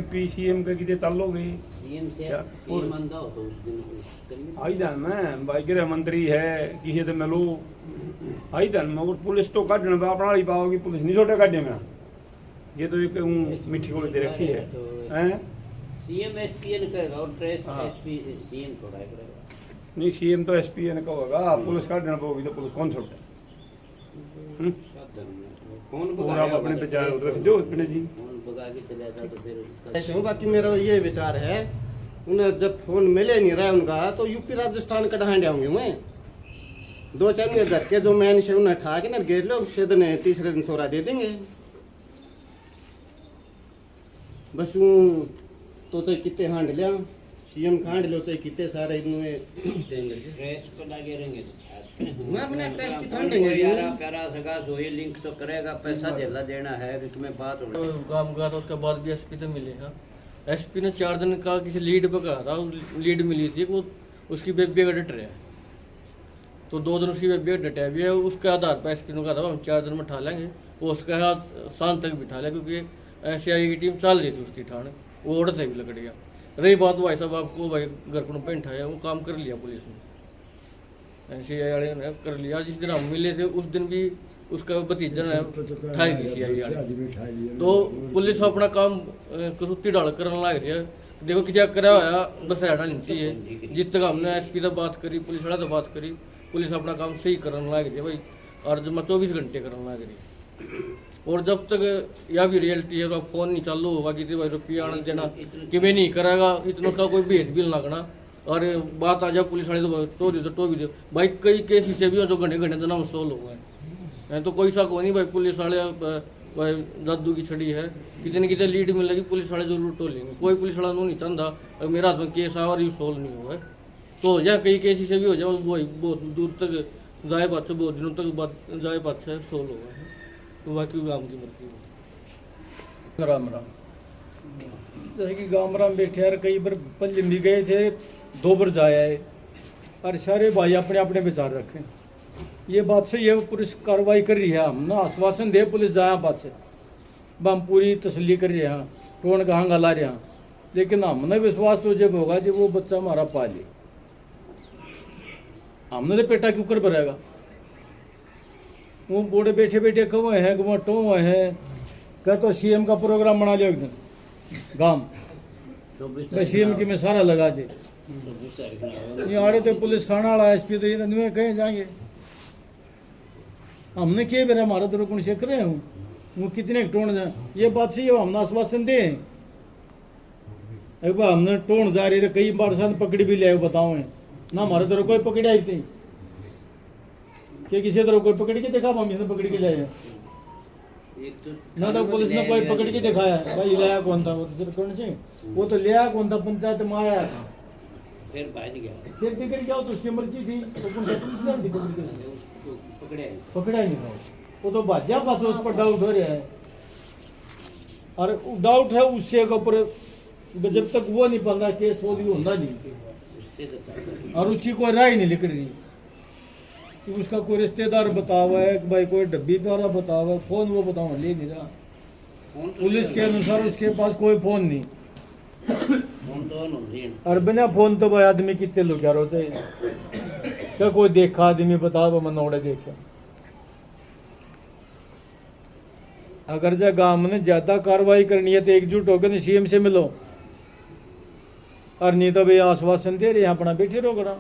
PCM का किते चलोगे आई धन में भाई गृह मंत्री है किसी तो मिलो आई धन मगर पुलिस तो काटने में अपना ही पाओगी पुलिस नहीं छोटे काटे में ये तो एक मीठी गोली दे रखी है सीएम एसपीएन कहेगा और एसपी सीएम थोड़ा है नहीं सीएम तो एसपीएन का होगा पुलिस काटने पाओगी तो पुलिस कौन छोटे और आप अपने विचार रख दो अपने जी ऐसे हूँ। बाकी मेरा ये विचार है उन्हें जब फोन मिले नहीं रहा उनका तो यूपी राजस्थान का ढांडे होंगे मैं 2-4 महीने घर के जो मैन से उन्हें ठा के ना घेर लो उससे दिन तीसरे दिन छोरा दे देंगे बस तो चाहे कितने हांड लिया सीएम खांड लो चाहे कितने सारे ना अपने ट्रेस की ठंड है यार प्यारा सगा सोई लिंक तो करेगा पैसा देला देना है इसमें बात हो काम का उसके बाद भी एसपी तो मिले हाँ एसपी ने 4 दिन का किसी लीड पे कहा था लीड मिली थी वो उसकी बेबी का डट रहा है तो 2 दिन उसकी बेबी का डटा भी है उसके आधार पर एसपी ने कहा था हम 4 दिन में उठा लेंगे वो उसके हाथ शाम तक बिठा लिया क्योंकि सीआई की टीम चल रही थी उसकी ठाण वो उड़ते भी लकड़ियाँ रही बात भाई साहब आपको भाई घर को पेंट आया वो काम कर लिया पुलिस ने सीआई वाले ने कर लिया जिस दिन हम मिले थे उस दिन भी उसका भतीजा ने ठाई दी सीआई वाले तो पुलिस अपना काम कसुत्ती डाल कर लग रही है देखो कि करा हुआ बस रहना नहीं चाहिए जित तक हमने एसपी तक बात करी पुलिस वाला तक बात करी पुलिस अपना काम सही करने लग रही है भाई और जब 24 घंटे करने लग रही और जब तक यह भी रियलिटी है तो फोन नहीं चालू होगा कि भाई रुपया आना देना कि मैं नहीं करागा इतना का कोई भेद भी लगना और बात आ जाए पुलिस वाले तो भी दो भाई कई केस ऐसे भी हो जो घंटे घंटे नाम सोल्व हुआ है तो कोई सा को नहीं भाई पुलिस वाले भाई जादू की छड़ी है कितने कितने लीड मिलेगी पुलिस वाले जरूर टोलेंगे कोई पुलिस वाला नहीं चाहता मेरा हाथ में केस आ और सोल्व नहीं हुआ है तो या कई केस ऐसे भी हो जाए वो बहुत दूर तक जाए बात बहुत दिनों तक बात जाए बात है सोल्व हुआ है तो बाकी गाँव की मर्जी राम राम जैसे कि गाँव राम बैठे यार कई बार पंजम भी गए थे 2 बार जाया है और सारे भाई अपने अपने विचार रखें ये बात से ये पुलिस कार्रवाई कर रही है हम ना आश्वासन दे पुलिस जाए बात से हम पूरी तसल्ली कर रहे हैं टोन कहाँ गला रहे हैं लेकिन हमने विश्वास तो जब होगा जब वो बच्चा हमारा पाले हमने तो पेटा क्यों कर भरेगा वो बूढ़े बैठे बैठे कब हैं कब टो हैं क्या तो सीएम का प्रोग्राम बना लिया एक दिन गांव मैं सीएम की मैं सारा लगा दे ये आड़े तो पुलिस थाना वाला एसपी तो ये नहीं कहीं जाएंगे हमने किए मेरा हमारा तो कौन से करे हूँ वो कितने टोन जाए ये बात सही है हमने आश्वासन दे एक बार हमने टोन जा रही कई बार साथ पकड़ी भी लिया बताओ ना हमारे तरह कोई पकड़ी आई थी कि किसी तरह कोई पकड़ के देखा हम इसने पकड़ के लाया ना तो पुलिस ने कोई पकड़ के दिखाया भाई लिया कौन था कौन से वो तो लिया कौन था पंचायत में आया था फिर बाहर गया फिर दिक्कत क्या हो तो उसकी मर्जी थी तो पुलिस ने पकड़ा ही नहीं था वो तो भाज्या पास उस पर डाउट हो रहा है और डाउट है उससे ऊपर जब तक वो नहीं पाता केस वो भी होता नहीं और उसकी कोई राय नहीं लिख रही कि उसका कोई रिश्तेदार बता हुआ है कि भाई कोई डब्बी प्यारा बता हुआ है फोन वो बताओ ले नहीं रहा पुलिस के अनुसार उसके पास कोई फोन नहीं और बिना फोन तो भाई आदमी कितने लोग यार होते क्या कोई देखा आदमी बताओ मनोड़े देखा अगर जा गांव में ज्यादा कार्रवाई करनी है तो एकजुट होकर तो सीएम से मिलो और नहीं तो भाई आश्वासन दे रहे अपना बैठे रहो करा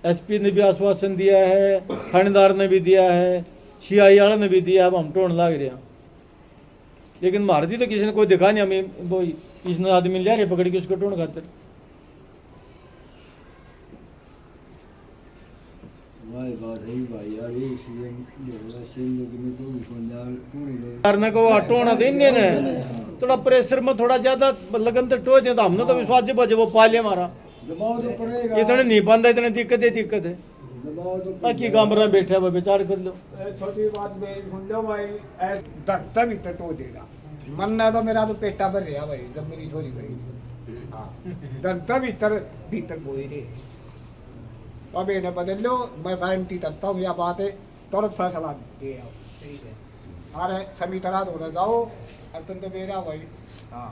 एसपी ने भी आश्वासन दिया है थानेदार ने भी दिया है सीआई वाले ने भी दिया है हम टोन लाग रहे हैं लेकिन मारती तो किसी ने कोई दिखा नहीं हमें वो इसने आदमी ले रहे पकड़ के उसको टोन खातर टोना देंगे ना थोड़ा प्रेशर में थोड़ा ज्यादा लगन तो टो दे तो हमने तो विश्वास जब वो पाले हमारा इतने नहीं पाता इतने दिक्कत है बाकी कमरा बैठा हुआ विचार कर लो छोटी बात मेरी सुन लो भाई डरता भी तो देगा मरना तो मेरा तो पेटा भर रहा भाई जब मेरी छोरी बड़ी हाँ डरता भीतर बोई रे अब इन्हें बदल लो मैं गारंटी करता हूँ यह बात है तुरंत फैसला दे आओ अरे सभी तरह हो जाओ और तुम तो मेरा भाई हाँ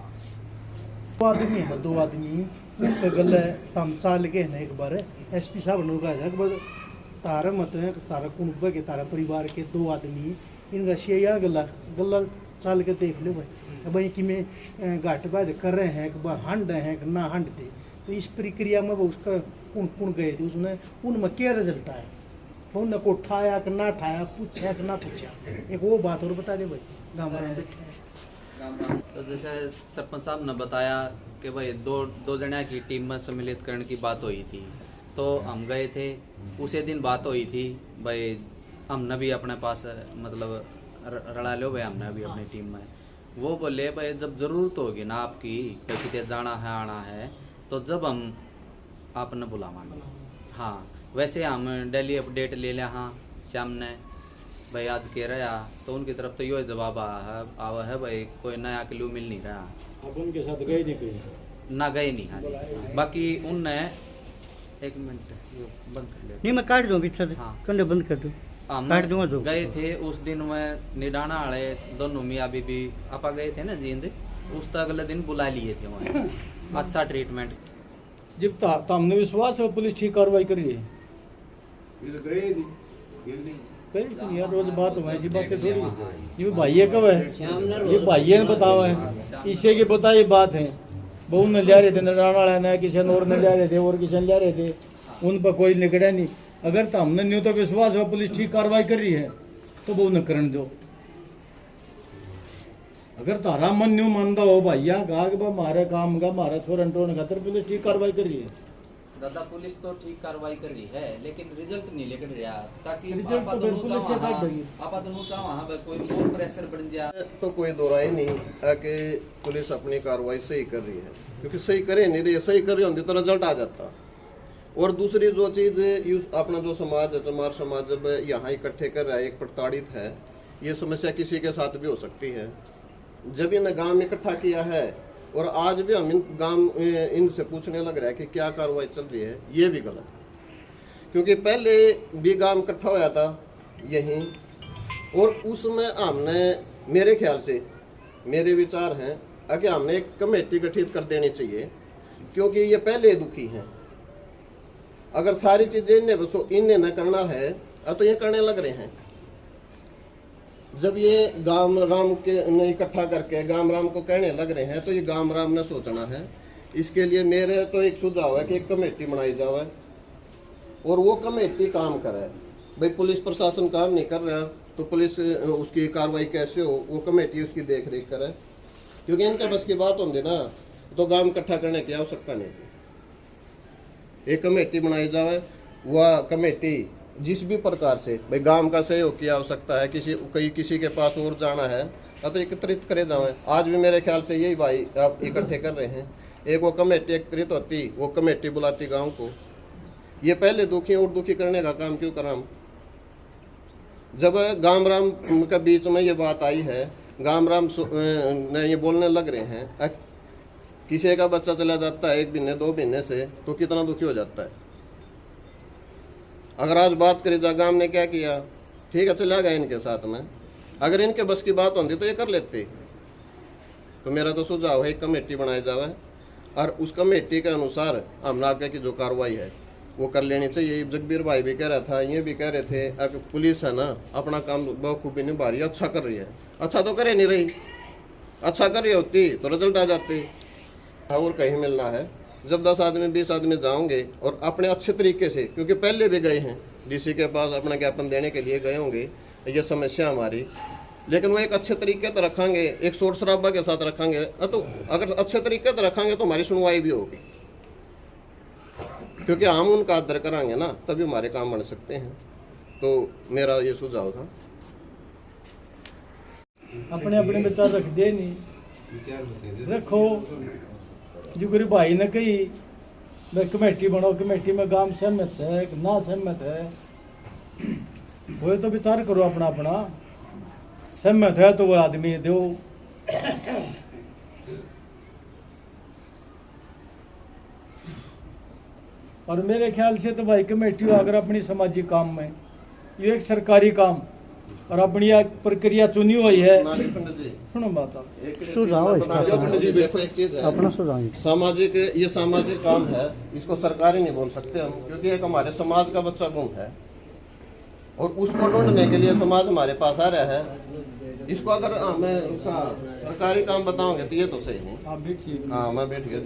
दो आदमी है, दो आदमी तो गल है तम चाल के है एक बार एसपी साहब ने कहा एक बार तारा मत है तारा कुटुंब के तारा परिवार के दो आदमी इनका शेया गला गला चाल के देख लो भाई भाई कि में घाट बाद कर रहे हैं कि हंड हैं कि ना हंड थे तो इस प्रक्रिया में वो उसका कौन गए थे उसने उनमें क्या रिजल्ट आया उनने को उठाया कि ना उठाया पूछा कि ना पूछा एक वो बात और बता दे भाई गाँव में बैठे तो जैसे सरपंच साहब ने बताया कि भाई दो जने की टीम में सम्मिलित करने की बात हुई थी, तो हम गए थे। उसी दिन बात हुई थी भाई हमने भी अपने पास मतलब रड़ा लो भाई हमने भी अपनी टीम में। वो बोले भाई जब ज़रूरत होगी ना आपकी तो कितने जाना है आना है तो जब हम आपने बुलावांगे। हाँ वैसे हम डेली अपडेट ले लिया। हाँ शाम ने भाई आज कह रहा तो उनकी तरफ तो यो जवाब आवा है भाई कोई नया क्लू मिल नहीं रहा। अब उनके साथ गए नहीं कहीं ना गए नहीं। हाँ जी बाकी उनने एक मिनट बंद कर लिया। नहीं मैं काट दूँ पीछे से हाँ। कंधे बंद कर दूँ हम काट दूंगा तो गए थे उस दिन में निडाना वाले दोनों मियाँ बीबी आपा गए थे ना जींद उस तक अगले दिन बुला लिए थे वहाँ अच्छा ट्रीटमेंट। जब तो हमने विश्वास है पुलिस ठीक कार्रवाई कर रही है कहीं यार रोज बात हो ऐसी बातें थोड़ी ये भाई कब है ये भाई ने बतावा है इसे की बताई बात है बहू ने ले रहे थे नडाना वाला ने किसी और ने ले रहे थे और किसी ने ले रहे थे उन पर कोई निकड़ा नहीं। अगर तो हमने न्यू तो विश्वास है पुलिस ठीक कार्रवाई कर रही है तो बहू ने करण दो। अगर तारा मन न्यू मानता हो भैया गा के मारे काम का मारे छोरन टोन खातर पुलिस ठीक कार्रवाई कर रही है। दादा पुलिस तो ठीक कार्रवाई कर रही है लेकिन रिजल्ट नहीं लेकर रहा ताकि रिजल्ट तो पुलिस से काट देगी। आपा दोनों चाहो वहाँ पे कोई और प्रेशर बन जाए तो कोई दो राय नहीं है कि पुलिस अपनी कार्रवाई सही कर रही है क्योंकि सही करे नहीं रही सही कर रही होती तो रिजल्ट आ जाता। और दूसरी जो चीज़ अपना जो समाज है चमार समाज जब यहाँ इकट्ठे कर रहा है एक प्रताड़ित है ये समस्या किसी के साथ भी हो सकती है। जब इन्हें गांव में इकट्ठा किया है और आज भी हम इनसे पूछने लग रहा है कि क्या कार्रवाई चल रही है ये भी गलत है क्योंकि पहले भी गांव इकट्ठा होया था यहीं और उसमें हमने मेरे ख्याल से मेरे विचार हैं कि हमने एक कमेटी गठित कर देनी चाहिए क्योंकि ये पहले दुखी हैं। अगर सारी चीजें इन्हें न करना है तो ये करने लग रहे हैं। जब ये गांव राम के ने इकट्ठा करके गांव राम को कहने लग रहे हैं तो ये गांव राम ने सोचना है। इसके लिए मेरे तो एक सुझाव है कि एक कमेटी बनाई जाए और वो कमेटी काम करे। भाई पुलिस प्रशासन काम नहीं कर रहा तो पुलिस उसकी कार्रवाई कैसे हो वो कमेटी उसकी देख रेख करे क्योंकि इनके बस की बात होती ना तो गांव इकट्ठा करने की आवश्यकता नहीं थी। एक कमेटी बनाई जाए वह कमेटी जिस भी प्रकार से भाई गांव का सहयोग की आवश्यकता है किसी के पास और जाना है तो एकत्रित करे जाए। आज भी मेरे ख्याल से यही भाई आप इकट्ठे कर रहे हैं। एक वो कमेटी एकत्रित होती वो कमेटी बुलाती गांव को। ये पहले दुखी और दुखी करने का काम क्यों कराम। जब गांव राम के बीच में ये बात आई है गांव राम ने ये बोलने लग रहे हैं किसी का बच्चा चला जाता है 1 महीने 2 महीने से तो कितना दुखी हो जाता है। अगर आज बात करें जागाम ने क्या किया ठीक है चला गया इनके साथ में अगर इनके बस की बात होती तो ये कर लेते। तो मेरा तो सुझाव है एक कमेटी बनाई जाए और उस कमेटी के अनुसार हम आगे की जो कार्रवाई है वो कर लेनी चाहिए। जगबीर भाई भी कह रहा था ये भी कह रहे थे अगर पुलिस है ना अपना काम बखूबी निभा रही है अच्छा कर रही है। अच्छा तो करे नहीं रही अच्छा कर रही होती तो रिजल्ट आ जाते। और कहीं मिलना है जब 10 आदमी 20 आदमी जाओगे और अपने अच्छे तरीके से क्योंकि पहले भी गए हैं डीसी के पास अपना ज्ञापन देने के लिए गए होंगे ये समस्या हमारी लेकिन वो एक अच्छे तरीके से रखेंगे एक शोर शराबा के साथ रखेंगे तो अगर अच्छे तरीके से रखेंगे तो हमारी सुनवाई भी होगी क्योंकि हम उनका आदर कराएंगे ना तभी हमारे काम बन सकते हैं। तो मेरा ये सुझाव था। अपने अपने विचार रख दे नहीं रखो जो गरीब भाई ने कही मैं कमेटी बनाओ कमेटी में गांव सहमत है कि ना सहमत है वो तो विचार करो अपना अपना सहमत है तो वो आदमी दो। और मेरे ख्याल से तो भाई कमेटी अगर अपनी सामाजिक काम में ये एक सरकारी काम और अपनी एक प्रक्रिया चुनी हुई है। नाली पंडित जी, सुनो बात आप। एक चीज पंडित जी, देखो एक चीज है, सामाजिक, ये सामाजिक काम है, इसको सरकारी नहीं बोल सकते हम, क्योंकि एक हमारे समाज का बच्चा गुम है और उसको ढूंढने के लिए समाज हमारे पास आ रहा है। इसको अगर मैं उसका सरकारी काम बताऊंगे तो ये तो सही नहीं। आप बैठिए। हाँ मैं बैठ गया।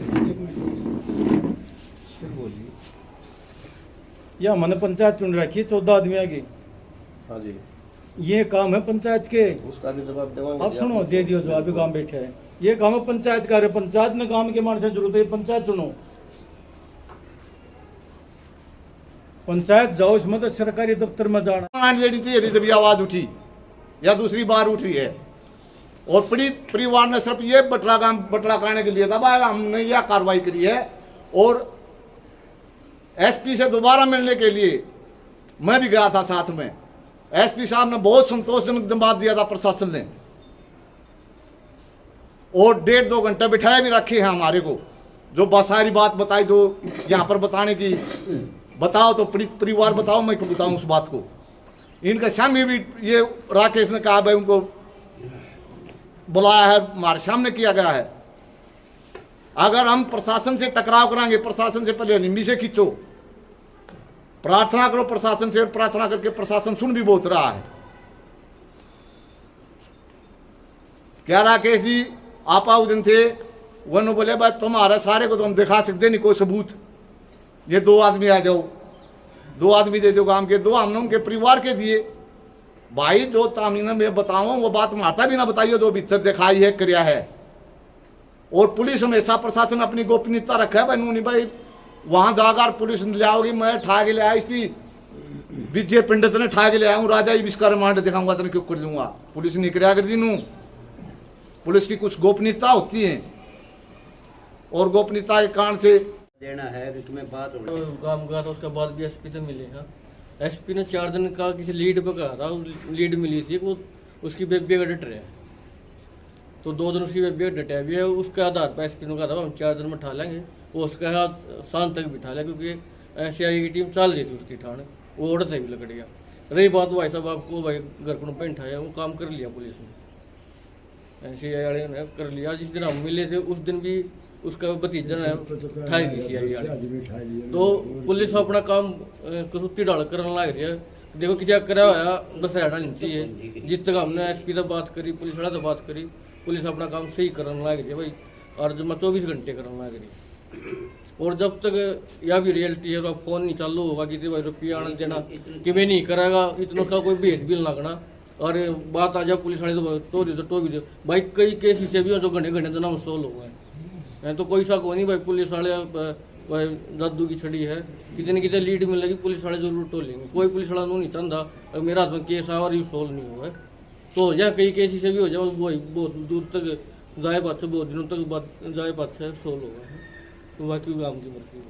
ये हमने पंचायत चुन रखी 14 आदमियों की। हाँ जी, ये काम है पंचायत के। उसका भी जवाब देवांगे। आप सुनो, दे दियो जवाब, भी काम बैठे है। ये काम है पंचायत का, पंचायत ने काम के मानने से जरूरत है, पंचायत चुनो। पंचायत जाओ, इसमें तो सरकारी दफ्तर में जाना लेनी चाहिए थी, जब ये आवाज उठी या दूसरी बार उठ रही है। और पीड़ित परिवार ने सिर्फ ये बटला कराने के लिए था, भाई हमने यह कार्रवाई करी है। और एसपी से दोबारा मिलने के लिए मैं भी गया था साथ में। एसपी साहब ने बहुत संतोषजनक जवाब दिया था प्रशासन ने, और 1.5-2 घंटे बिठाए भी रखे हैं हमारे को, जो बहुत सारी बात बताई जो यहाँ पर बताने की। बताओ तो पीड़ित परिवार बताओ, मैं क्यों बताऊं उस बात को। इनके सामने भी ये राकेश ने कहा भाई उनको बुलाया है, हमारे सामने किया गया है। अगर हम प्रशासन से टकराव कराएंगे, प्रशासन से पहले निम्बी से खींचो, प्रार्थना करो प्रशासन से, प्रार्थना करके प्रशासन सुन भी बहुत रहा है। क्या राकेश जी आप आओ दिन थे, वन बोले भाई तुम्हारे सारे को तो हम दिखा सकते नहीं कोई सबूत, ये 2 आदमी आ जाओ, 2 आदमी दे दो काम के, 2 हमने उनके परिवार के दिए। भाई जो तामीना में बताऊं वो बात माता भी ना बताइए जो भीतर दिखाई है क्रिया है। और पुलिस हमेशा प्रशासन अपनी गोपनीयता रखा है। भाई नूनी भाई वहां जाकर पुलिस ले आओगी, मैं ठा के ले आई थी, विजय पंडित ने ठा के ले आया हूँ, राजा इसका रिमांड दिखाऊंगा तो क्यों कर दूंगा। पुलिस ने क्रिया कर दी नू, पुलिस की कुछ गोपनीयता होती है और गोपनीयता के कारण से देना है कि तुम्हें बात हो। काम करा था, उसके बाद भी एसपी से मिले हैं। एसपी ने 4 दिन का किसी लीड पे कहा था, लीड मिली थी, वो उसकी बेबी का डट रहा है, तो 2 दिन उसकी बेबी का डटा भी है। उसके आधार पर एसपी ने कहा था हम 4 दिन में उठा लेंगे, वो उसके हाथ शाम तक बिठा लिया, क्योंकि सीआई की टीम चल रही थी उसकी ठाण, वो उड़ते भी लकड़ियाँ। रही बात भाई साहब आपको भाई घर को बैठा है, वो काम कर लिया पुलिस ने, सीआई वाले ने कर लिया। जिस दिन हम मिले थे उस दिन भी उसका भतीजा ने ठाई दी सीआई वाले, तो पुलिस अपना काम कसुत्ती डाल कर लग रही है। देखो कि करा हुआ बस हटा नहीं चाहिए। जित तक हमने एसपी से बात करी, पुलिस वाला से बात करी, पुलिस अपना काम सही करने लग रही है भाई, और जब 24 घंटे करने लग रही। और जब तक यह भी रियलिटी है तो फोन नहीं चालू होगा कि भाई रुपया आना देना कि मैं नहीं करागा, इतना का कोई भेद भी लगना। और बात आ जाए पुलिस वाले तो भी दो भाई, कई केस ऐसे भी हो जो घंटे घंटे नाम सोल्व हो गए। तो कोई शक हो नहीं भाई, पुलिस वाले भाई जादू की छड़ी है, कितने कितने लीड मिलेगी पुलिस वाले जरूर टोलेंगे। कोई पुलिस वाला नहीं चाहता मेरा हाथ में केस आया और ये सोल्व नहीं हुआ है, तो या कई केस ऐसे भी हो जाए वो बहुत दूर तक जाए, बात से बहुत दिनों तक जाए, बात से सोल्व होगा। तो बाकी काम की मर्जी है।